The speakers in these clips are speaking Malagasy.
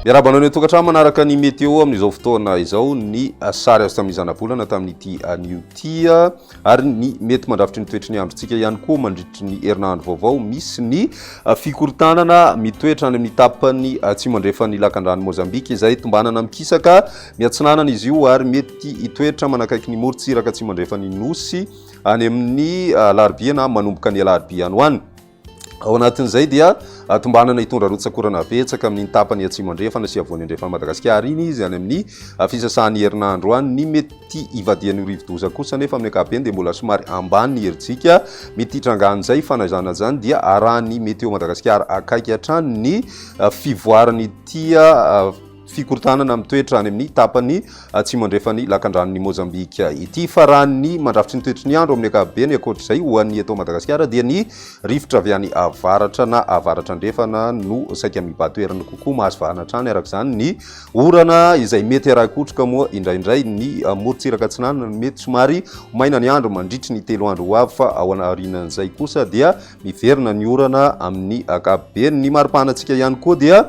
Iarabanao ny tokantrano manaraka ny météo amin'izao fotoana izao ny sary azo tamizana-bolana tamin'ity an'ity ary ny mety mandrafitry ny toetry ny androntsika ihany koa mandritry ny herinandro vaovao misy ny fikorotanana mitoetra any amin'ny tapany tsy mandrefa ny lakan-drano Mozambika izay tombanana mikisaka miatsinanana izy io ary mety hitoetra manakaiky ny morontsiraka tsy mandrefa ny nosy any amin'ny alarobia na manomboka ny alarobia any hoany. Ao anatin'izay dia tombanana hitondra rotsakorana betsaka amin'ny tapany atsimo andrefana sy avoany andrefana Madagascar iny izy any amin'ny fisasahan'ny herinandro any ny mety ivadian'ny rivo-doza kosa nefa amin'ny ankapobeny dia mbola somary ambany ny herintsika mety hitrangan'izay fanazana zany dia arahan'ny Météo Madagascar akaiky hatrany ny fivoarany tia fikorotanana mitoetra any amin'ny tapany tsy mandrefany lakan-dranon'ny Mozambika ity fa raha ny mandrafitry ny toetry ny andro amin'ny ankapobeny ankoatr'izay ho an'ny eto Madagasikara dia ny rivotra avy any avaratra na avaratra andrefana no saika mibatoerana kokoa mahazovahana hatrany araka izany ny orana izay mety arakotroka moa indraindray ny morontsiraka atsinanana mety somary maina ny andro mandritry ny 3 andro ho avy fa ao anarinan'izay kosa dia miverina ny orana amin'ny ankapobeny. Ny maripanatsika ihany koa dia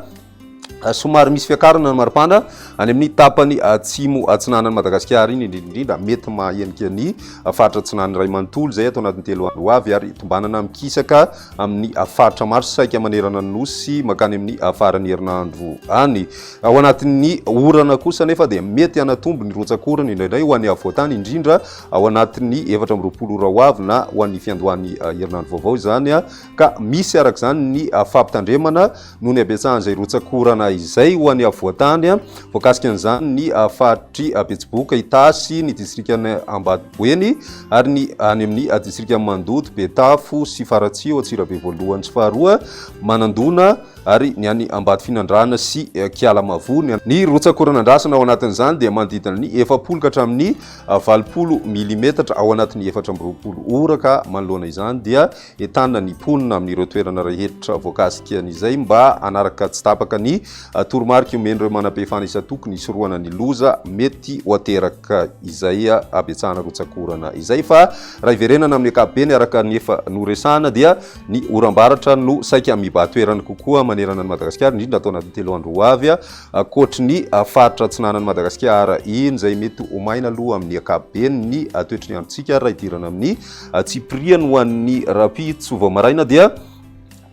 somary misy fiakarana ny maripana any amin'ny tapany atsimo atsinanan'ny Madagasikara iny indrindra mety mahenika ny faritra atsinanany ray manontolo izay atao anatin'ny 3 andro ho avy ary tombanana mikisaka amin'ny faritra maro saika manerana ny nosy makany amin'ny farany herinandro any. Ao anatin'ny orana kosa nefa dia mety hanatombo ny rotsakorana indraindray ho an'ny avoantany indrindra ao anatin'ny 420 ora ho avy na ho an'ny fiandohan'ny herinandro vaovao izany ka misy araka izany ny fampitandremana noho ny abetsahan'izay rotsakorana izay ho an'ny avoantany voakasika an'izany ny faritry Betsiboka Itasy ny distrikany Ambatoboeny ary ny any amin'ny distrika Mandoto Betafo sy Faratsio Atsirabe voalohany sy faharoa Manandona ary ny any Ambato Finandrana sy Kialamavony. Ny rotsakoranandrasana ao anatin'izany dia manodidina ny 40 ka hatramin'ny 20 milimetatra ao anatin'ny 420 ora ka manoloana izany dia entanina ny ponina amin'ireo toerana rehetra voakasika an'izay mba anaraka tsy tapaka ny toromarika omen'ireo manam-pehefana isa-tokony isorohana ny loza mety ho ateraka izay abetsahana rotsakorana izay fa raha iverenana amin'ny ankapobeny araka ny efa noresahana dia ny oram-baratra no saika mibatoerana kokoa manerana ny Madagasikara indrindra atao anatin'ny 3 andro ho avy ankoatry ny faritra atsinanan'ny Madagasikara iny izay mety ho maina aloha amin'ny ankapobeny ny toetry ny androntsika raha idirana amin'ny tsipiriany ho an'ny rapitso vao maraina dia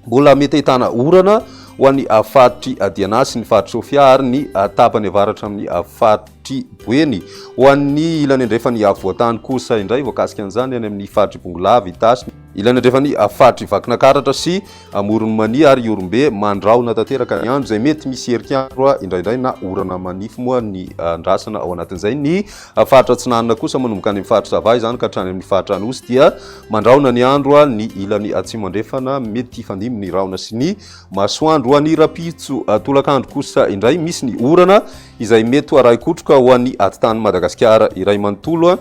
mbola mety ahitana orana ho an'ny faritry Diana sy ny faritry Sofia ary ny tapany avaratra amin'ny faritry Boeny. Ho an'ny ilany andrefany avoantany kosa indray voakasika an'izany any amin'ny faritry Bongolava Itasy ilany andrefany faritry Vakinakaratra sy Moronmani ary Orombe mandraona tanteraka ny andro izay mety misy herinkandro indraindray na orana manify moa ny andrasana ao anatin'izay. Ny faritra atsinanana kosa manomboka any amin'ny faritra Savay izany ka hatrany amin'ny faritra Anosy dia mandraona ny andro ny ilany atsimo andrefana mety hifandimby ny raona sy ny masoandro. Ho an'ny rapitso tolakandro kosa indray misy ny orana izay mety ho araikotroka ho an'ny atitany Madagasikara iray manontolo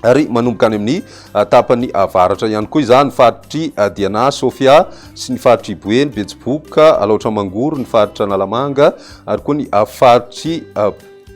ary manomboka any amin'ny tapany avaratra ihany koa izany faritry Diana, Sofia sy ny faritry Boeny, Betsiboka, Alaotra Mangoro, ny faritra Nalamanga ary koa ny faritry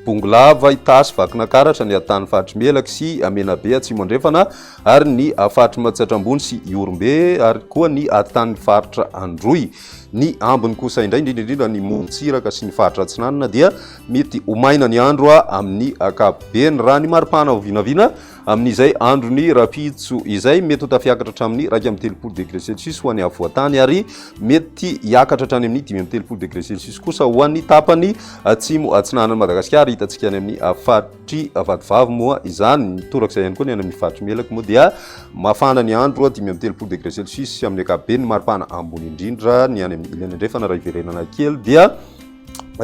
Bongolava Itasy, Vakinakaratra, ny atany faritry Melaky sy Menabe atsimo andrefana ary ny faritry Matsatram-bony sy Orombe ary koa ny atany faritra Androy. Ny ambiny kosa indray indrindra ny morontsiraka sy ny faritra atsinanana dia mety ho maina ny andro amin'ny ankapobeny raha ny maripana ho vinavina amin'izay androny rapitso izay mety ho tafiakatra hatramin'ny 2.30 degré celsius ho an'ny avoantany ary mety hiakatra hatrany amin'ny 5.30 degré celsius kosa ho an'ny tapany atsimo atsinanan'ny Madagasikara hitantsika any amin'ny faritry Vadivavy moa izany torak'izay ihany koa ny any amin'ny faritry Melaky moa dia mafana ny andro 5.30 degré celsius amin'ny ankapobeny maripana ambony indrindra ny any ilany andrefana raha iverenana kely dia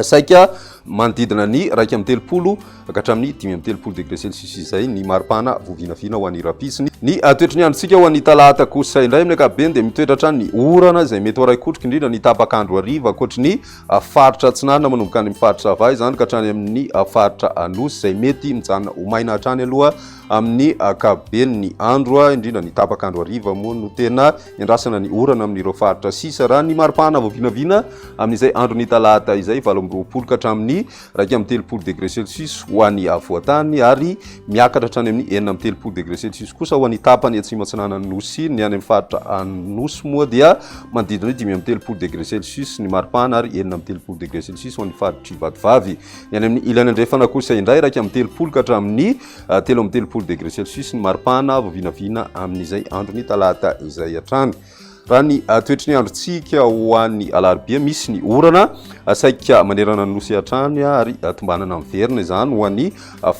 saika manodidina ny 2.30 ka hatramin'ny 5.30 degré celsius izay ny maripana vovinavina ho an'ny rapitsiny. Ny toetry ny androntsika ho an'ny talata kosa indray amin'ny ankapobeny dia mitoetra hatrany ny orana izay mety ho araikotroka indrindra ny tapakandro hariva ankoatry ny faritra atsinanana manomboka any amin'ny faritra Savay izany ka hatrany amin'ny faritra Anosy izay mety mijanona ho maina hatrany aloha amin'ny ankapobeny ny andro indrindra ny tapakandro hariva moa no tena iandrasana ny orana amin'ireo faritra sisa raha ny maripana vovinavina amin'izay andro ny talata izay 20 ka hatramin'ny amin'ny 2 degré Celsius ho an'ny avoantany ary miakatra hatrany amin'ny 4 degré Celsius kosa ho an'ny tapany atsimo atsinanan'ny nosy ny any amin'ny faritra anosy moa dia manodidina 3 degré Celsius ny maripana ary 3 degré Celsius ho an'ny faritra Vatovavy. Ny any amin'ny ilany andrefana kosa indray 3 ka hatramin'ny 3 degré Celsius ny maripana vinavina amin'izay andro ny talata izay hatrany. Raha ny toetry ny androntsika ho an'ny alarobia misy ny orana saika manerana ny nosy hatrany ary tombanana miverina izany ho an'ny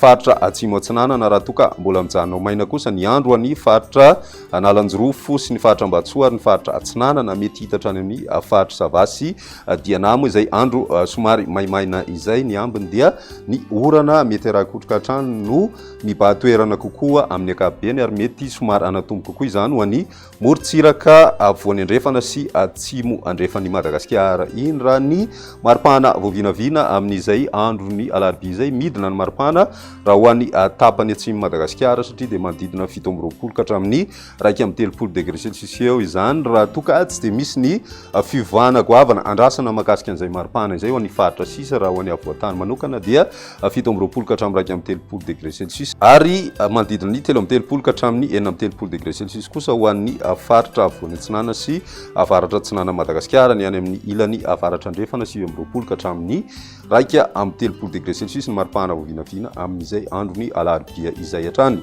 faritra atsimo atsinanana raha toka mbola mijanona maina kosa ny andro ho an'ny faritra Analanjorofo sy ny faritra Ambatsoa ary ny faritra Atsinanana mety hita hatrany amin'ny faritra Savasy Dianamo izay andro somary maimaina izay ny ambiny dia ny orana mety rakotrika hatrany no mibatoerana kokoa amin'ny ankapobeny ary mety somary anatombo kokoa izany ho an'ny morontsiraka voany andrefana sy atsimo andrefan'ny Madagascar. Iny raha ny maripana voavinavina amin'izay andro ny alarobia izay midina ny maripana raha ho an'ny tapany atsimo Madagascar satria dia manodidina 17 ka hatramin'ny 3 degré Celsius eo izany raha toka tsy dia misy ny fivana goavana andrasana makasika an'izay maripana izay ho an'ny faritra sisa raha ho an'ny avoantany manokana dia 17 ka hatramin'ny 3 degré Celsius ary manodidina ny 13 ka hatramin'ny 14 degré Celsius kosa ho an'ny faritra avoany atsinana sy avaratra atsinana Madagascar ny any amin'ny ilany avaratra andrefana 20 ka hatramin'ny 3 degré Celsius ny maripana voavinavina amin'izay andro ny alarobia izay hatrany.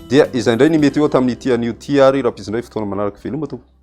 Dia izay indray ny météo tamin'ity anio ty ary raha pizindray fotoana manaraka veloma tompoko.